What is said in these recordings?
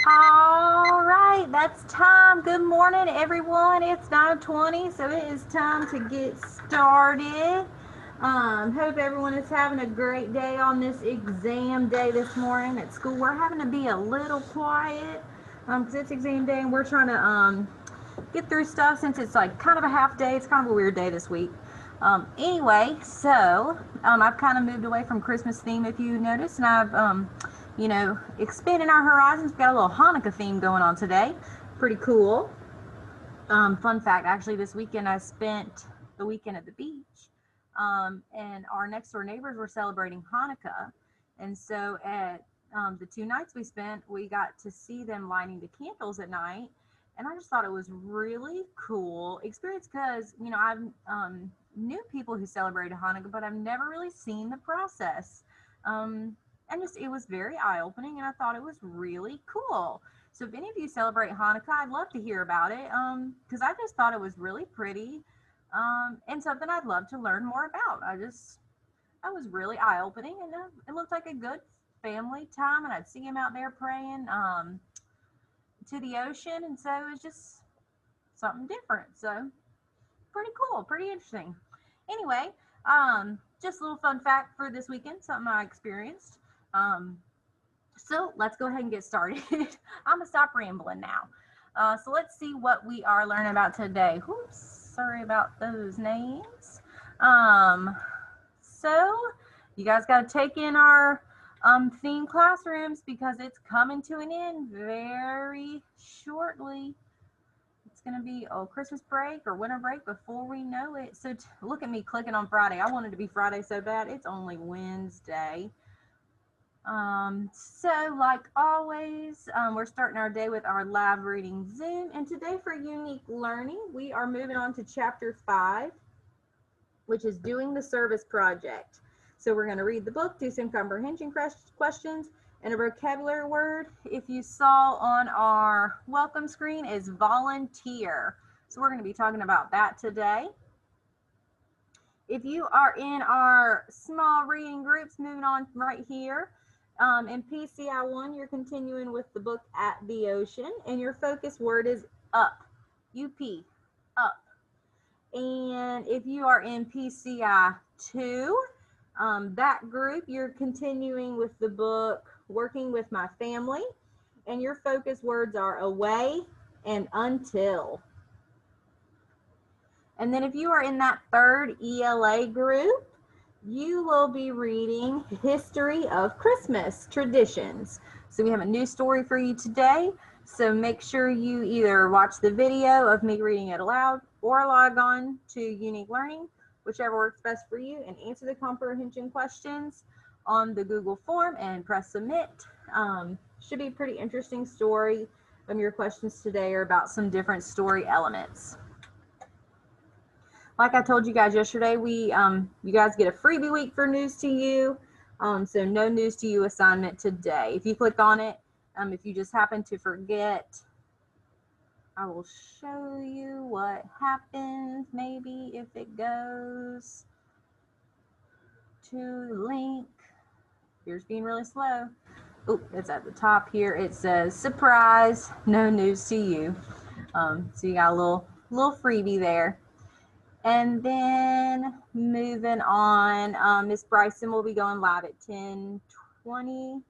All right, that's time. Good morning, everyone. It's 9:20, so it is time to get started. Hope everyone is having a great day on this exam day this morning at school. We're having to be a little quiet because it's exam day and we're trying to get through stuff since it's like kind of a half day. It's kind of a weird day this week. Anyway, so I've kind of moved away from Christmas theme, if you notice, and I've expanding our horizons. We've got a little Hanukkah theme going on today. Pretty cool. Fun fact, actually, this weekend I spent the weekend at the beach, and our next door neighbors were celebrating Hanukkah. And so at the 2 nights we spent, we got to see them lighting the candles at night. And I just thought it was really cool experience because, I've knew people who celebrated Hanukkah, but I've never really seen the process. And just it was very eye-opening, and I thought it was really cool. So if any of you celebrate Hanukkah, I'd love to hear about it because I just thought it was really pretty and something I'd love to learn more about. I was really eye-opening, and it looked like a good family time, and I'd see them out there praying to the ocean, and so it was just something different. So pretty cool, pretty interesting. Anyway, just a little fun fact for this weekend, something I experienced. So let's go ahead and get started. I'm gonna stop rambling now. So let's see what we are learning about today. Oops, sorry about those names. So you guys got to take in our theme classrooms because it's coming to an end very shortly. It's going to be Christmas break or winter break before we know it. So look at me clicking on Friday. I wanted to be Friday so bad. It's only Wednesday. So like always, we're starting our day with our live reading Zoom. And today for Unique Learning, we are moving on to Chapter 5, which is Doing the Service Project. So we're going to read the book, do some comprehension questions, and a vocabulary word, if you saw on our welcome screen, is volunteer. So we're going to be talking about that today. If you are in our small reading groups, moving on right here, in PCI 1, you're continuing with the book At the Ocean, and your focus word is up, U-P, up. And if you are in PCI 2, that group, you're continuing with the book Working with My Family, and your focus words are away and until. And then if you are in that third ELA group, you will be reading History of Christmas Traditions. So we have a new story for you today. So make sure you either watch the video of me reading it aloud or log on to Unique Learning, whichever works best for you, and answer the comprehension questions on the Google form and press submit. Should be a pretty interesting story. Your questions today are about some different story elements. Like I told you guys yesterday, you guys get a freebie week for News to You. So no News to You assignment today. If you click on it, if you just happen to forget, I will show you what happens maybe if it goes to the link. Here's being really slow. Oh, it's at the top here. It says, surprise, no News to You. So you got a little freebie there. And then moving on, Miss Bryson will be going live at 10:20.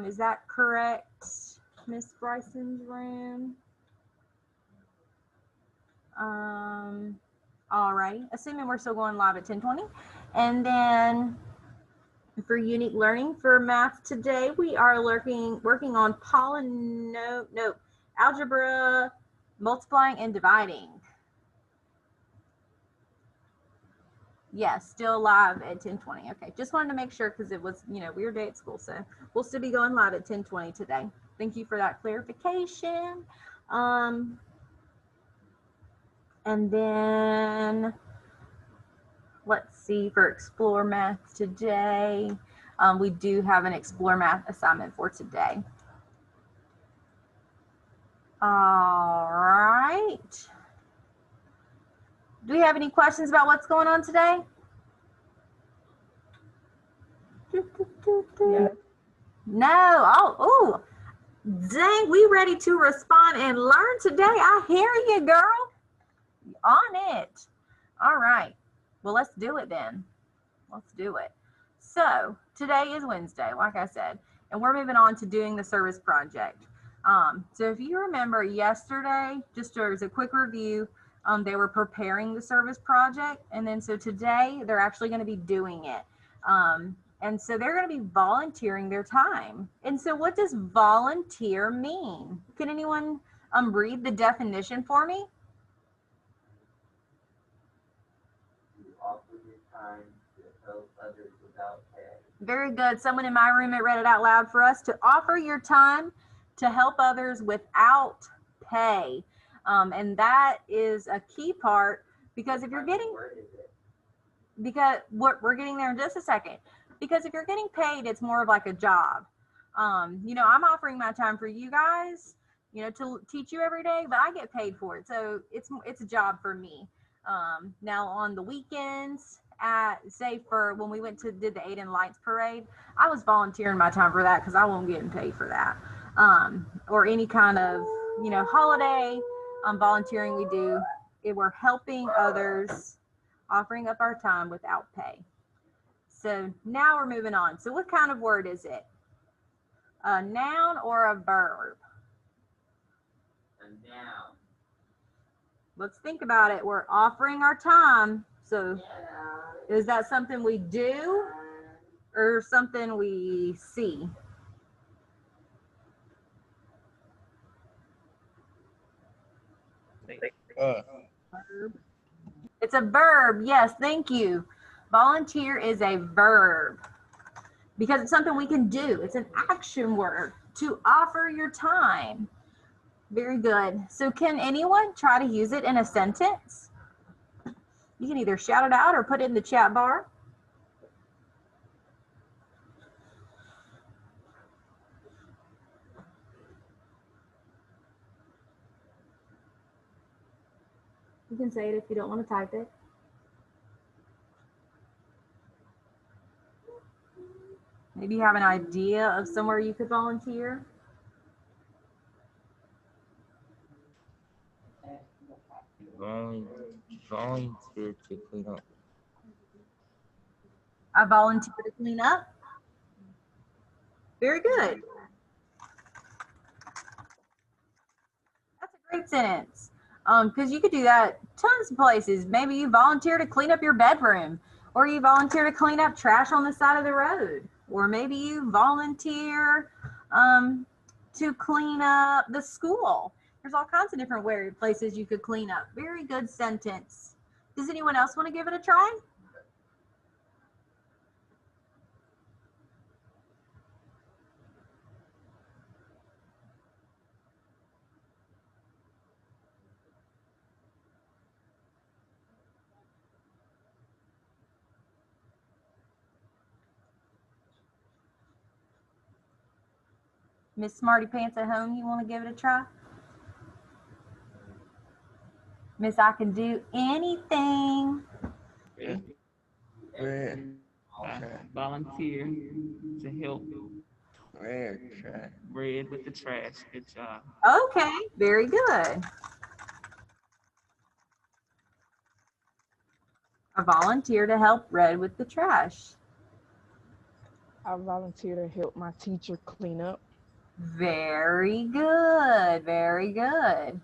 Is that correct, Miss Bryson's room? All right, assuming we're still going live at 10:20. And then for Unique Learning for math today, we are working on algebra, multiplying and dividing. Yes, still live at 10:20. Okay, just wanted to make sure because it was, weird day at school. So we'll still be going live at 10:20 today. Thank you for that clarification. And then let's see, for Explore Math today, we do have an Explore Math assignment for today. All right. Do we have any questions about what's going on today? Yeah. No. Oh, Dang, we ready to respond and learn today. I hear you, girl. On it. All right. Well, let's do it then. Let's do it. So today is Wednesday, like I said, and we're moving on to doing the service project. So if you remember yesterday, just as a quick review, they were preparing the service project, and then so today they're actually going to be doing it. And so they're going to be volunteering their time. And so what does volunteer mean? Can anyone read the definition for me? You offer your time to help others without pay. Very good. Someone in my room read it out loud for us. To offer your time to help others without pay. And that is a key part, because if you're getting, because we're getting there in just a second, because if you're getting paid, it's more of like a job. You know, I'm offering my time for you guys, you know, to teach you every day, but I get paid for it. So it's a job for me. Now on the weekends, say for when we did the Aiden Lights Parade, I was volunteering my time for that because I wasn't getting paid for that. Or any kind of, you know, holiday volunteering we do, we're helping others, offering up our time without pay. So now we're moving on. So what kind of word is it? A noun or a verb? A noun. Let's think about it. We're offering our time. So is that something we do or something we see? Verb. It's a verb. Yes, thank you. Volunteer is a verb because it's something we can do. It's an action word, to offer your time. Very good. So can anyone try to use it in a sentence? You can either shout it out or put it in the chat bar. You can say it if you don't want to type it. Maybe you have an idea of somewhere you could volunteer. Volunteer to clean up. I volunteer to clean up. Very good. That's a great sentence. Because you could do that tons of places. Maybe you volunteer to clean up your bedroom, or you volunteer to clean up trash on the side of the road, or maybe you volunteer to clean up the school. There's all kinds of different places you could clean up. Very good sentence. Does anyone else want to give it a try? Miss Smarty Pants at home, you want to give it a try? Miss I can do anything. Volunteer to help Red with the trash. Good job. Okay, very good. I volunteer to help Red with the trash. I volunteer to help my teacher clean up. Very good, very good.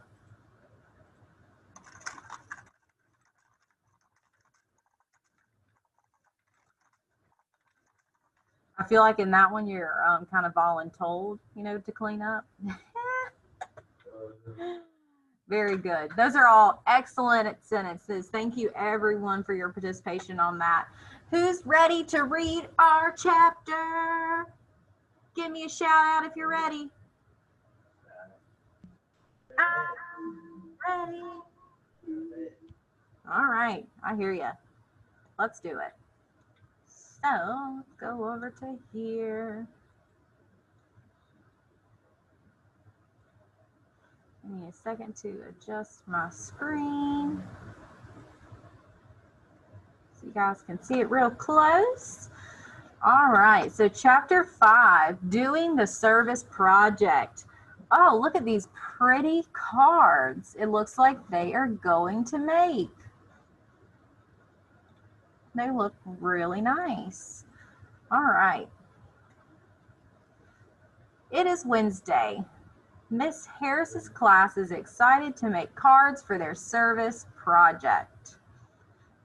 I feel like in that one you're kind of voluntold, you know, to clean up. Very good. Those are all excellent sentences. Thank you everyone for your participation on that. Who's ready to read our chapter? Give me a shout out if you're ready. I'm ready. All right, I hear you. Let's do it. So let's go over to here. Give me a second to adjust my screen so you guys can see it real close. All right, so chapter 5, doing the service project. Oh, look at these pretty cards. It looks like they are going to make. They look really nice. All right. It is Wednesday. Miss Harris's class is excited to make cards for their service project.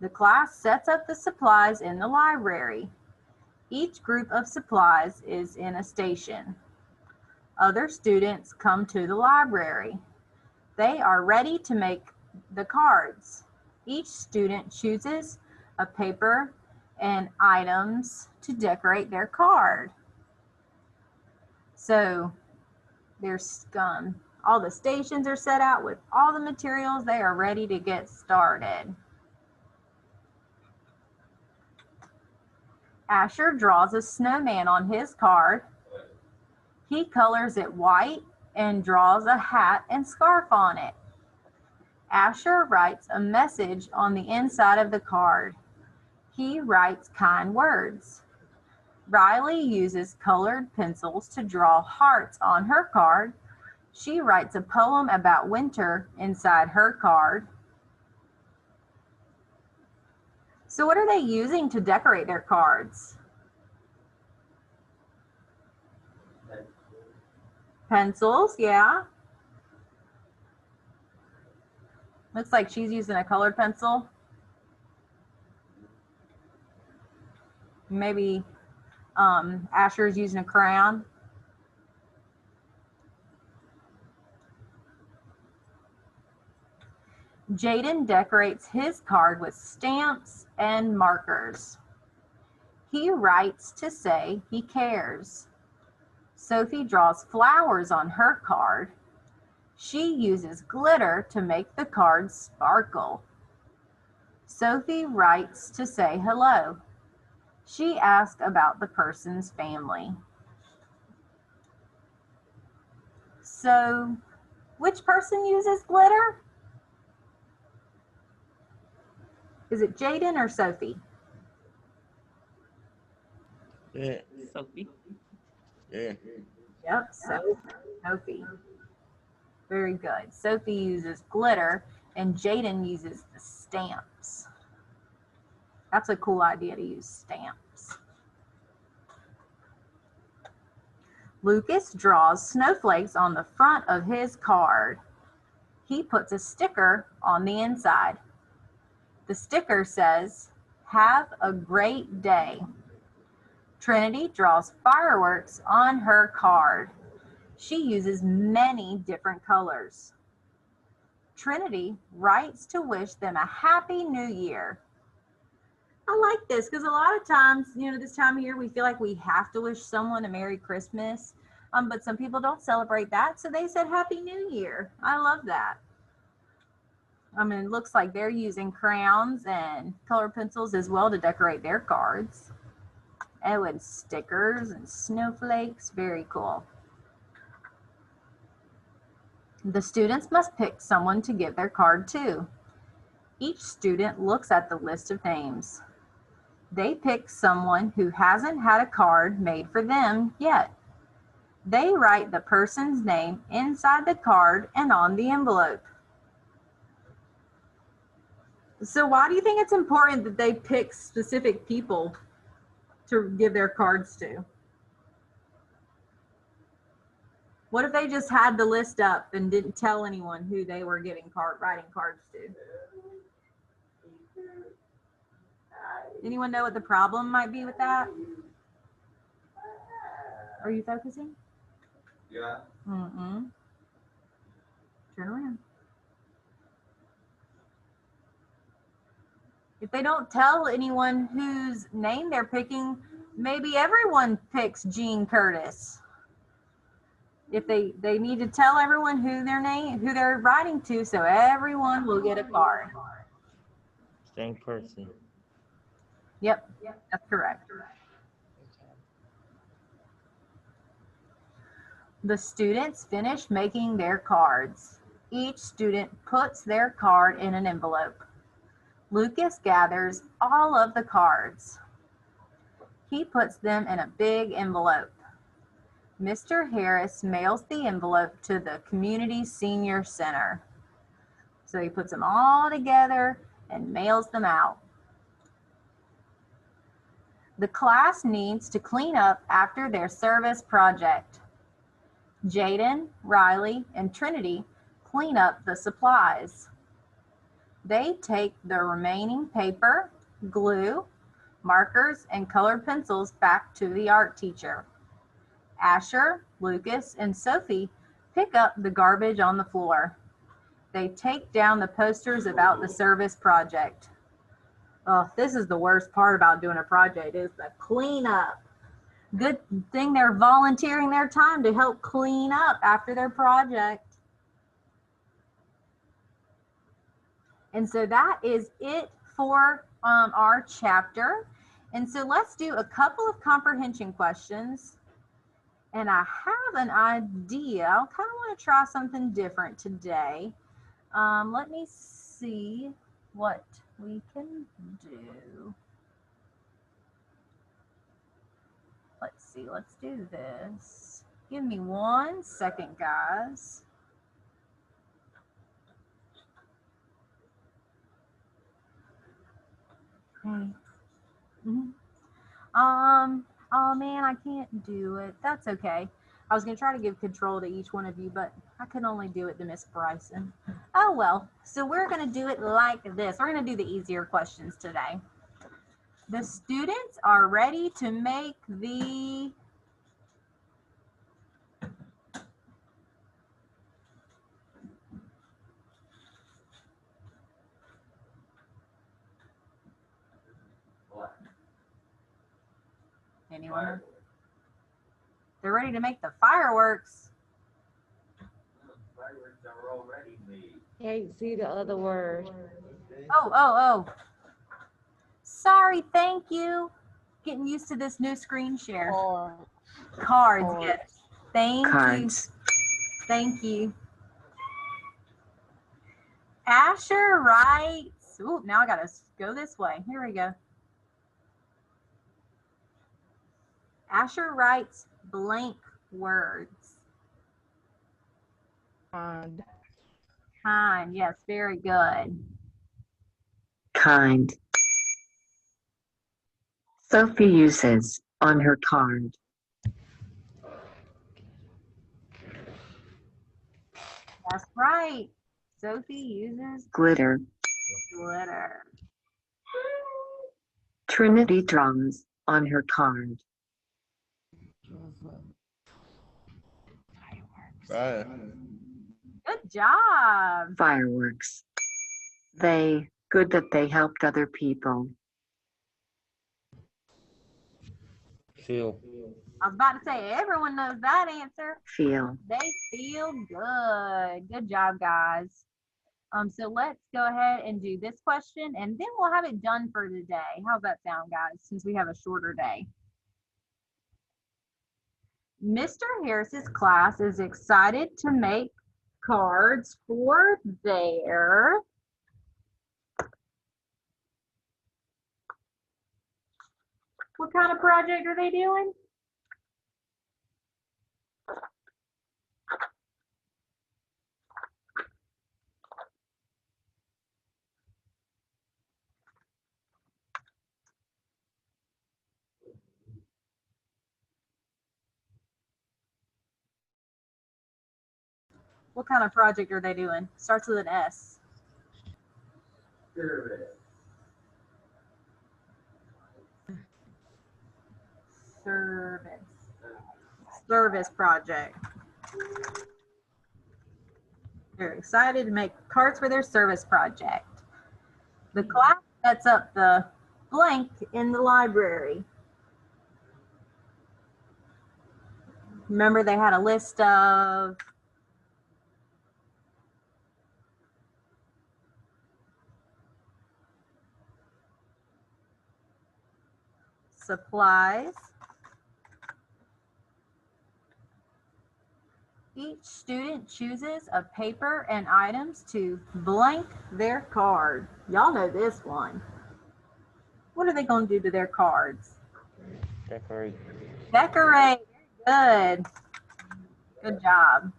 The class sets up the supplies in the library. Each group of supplies is in a station. Other students come to the library. They are ready to make the cards. Each student chooses a paper and items to decorate their card. So there's all the stations are set out with all the materials. They are ready to get started. Asher draws a snowman on his card. He colors it white and draws a hat and scarf on it. Asher writes a message on the inside of the card. He writes kind words. Riley uses colored pencils to draw hearts on her card. She writes a poem about winter inside her card. So what are they using to decorate their cards? Pencils, yeah. Looks like she's using a colored pencil. Maybe Asher's using a crayon. Jaden decorates his card with stamps and markers. He writes to say he cares. Sophie draws flowers on her card. She uses glitter to make the card sparkle. Sophie writes to say hello. She asks about the person's family. So, which person uses glitter? Is it Jaden or Sophie? Yeah. Sophie. Yeah. Yep, Sophie. Very good. Sophie uses glitter and Jaden uses the stamps. That's a cool idea to use stamps. Lucas draws snowflakes on the front of his card. He puts a sticker on the inside. The sticker says, "Have a great day." Trinity draws fireworks on her card. She uses many different colors. Trinity writes to wish them a happy new year. I like this because a lot of times, this time of year, we feel like we have to wish someone a Merry Christmas, but some people don't celebrate that, so they said Happy New Year. I love that. It looks like they're using crayons and color pencils as well to decorate their cards. Oh, and stickers and snowflakes. Very cool. The students must pick someone to give their card to. Each student looks at the list of names. They pick someone who hasn't had a card made for them yet. They write the person's name inside the card and on the envelope. So why do you think it's important that they pick specific people to give their cards to? What if they just had the list up and didn't tell anyone who they were writing cards to? Anyone know what the problem might be with that? Are you focusing? Yeah. Turn around. If they don't tell anyone whose name they're picking, maybe everyone picks Jean Curtis. If they need to tell everyone who they're writing to, so everyone will get a card. Same person. Yep, that's correct. The students finish making their cards. Each student puts their card in an envelope. Lucas gathers all of the cards. He puts them in a big envelope. Mr. Harris mails the envelope to the community senior center. So he puts them all together and mails them out. The class needs to clean up after their service project. Jaden, Riley, and Trinity clean up the supplies. They take the remaining paper, glue, markers, and colored pencils back to the art teacher. Asher, Lucas, and Sophie pick up the garbage on the floor. They take down the posters about the service project. Oh, this is the worst part about doing a project is the cleanup. Good thing they're volunteering their time to help clean up after their project. And so that is it for our chapter. And so let's do a couple of comprehension questions. And I have an idea. I kind of want to try something different today. Let me see what we can do. Let's see, let's do this. Give me 1 second, guys. Okay. Oh man, I can't do it. That's okay. I was gonna try to give control to each one of you, but I can only do it to Miss Bryson. Oh well, so we're gonna do it like this. We're gonna do the easier questions today. The students are ready to make the anyone? They're ready to make the fireworks. Fireworks are already made. Can't see the other word. Oh. Sorry, thank you. Getting used to this new screen share. Cards, yes. Thank you. Thank you. Asher writes, ooh, now I gotta go this way. Here we go. Asher writes blank words. Kind. Kind, yes, very good. Kind. Sophie uses on her card. That's right. Sophie uses Glitter. glitter. Trinity draws on her card. Right. Good job. Fireworks. Good that they helped other people. Feel. I was about to say, everyone knows that answer. Feel. They feel good. Good job, guys. So let's go ahead and do this question, and then we'll have it done for today. How's that sound, guys, since we have a shorter day? Mr. Harris's class is excited to make cards for their what kind of project are they doing? What kind of project are they doing? Starts with an S. Service. Service project. They're excited to make cards for their service project. The class sets up the blank in the library. Remember, they had a list of supplies. Each student chooses a paper and items to blank their card. Y'all know this one. What are they going to do to their cards? Decorate. Decorate. Good. Good job.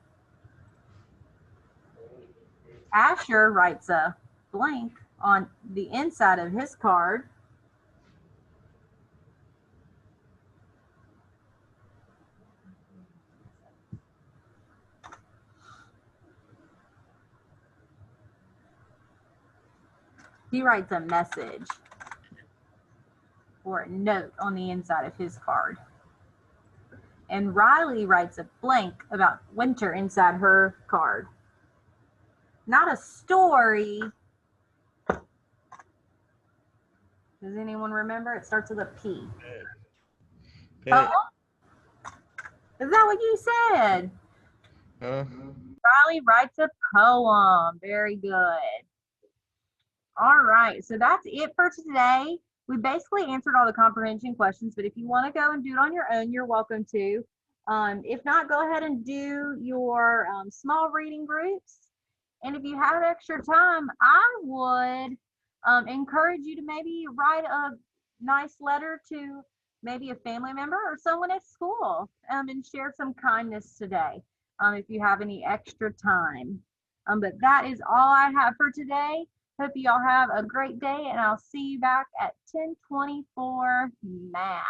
Asher writes a blank on the inside of his card. He writes a message or a note on the inside of his card. And Riley writes a blank about winter inside her card. Not a story. Does anyone remember? It starts with a P. Pet. Is that what you said? Huh? Riley writes a poem. Very good. All right, so that's it for today. We basically answered all the comprehension questions, but if you want to go and do it on your own, you're welcome to. If not, go ahead and do your small reading groups. And if you have extra time, I would encourage you to maybe write a nice letter to maybe a family member or someone at school and share some kindness today if you have any extra time. But that is all I have for today. Hope you all have a great day, and I'll see you back at 10:24 math.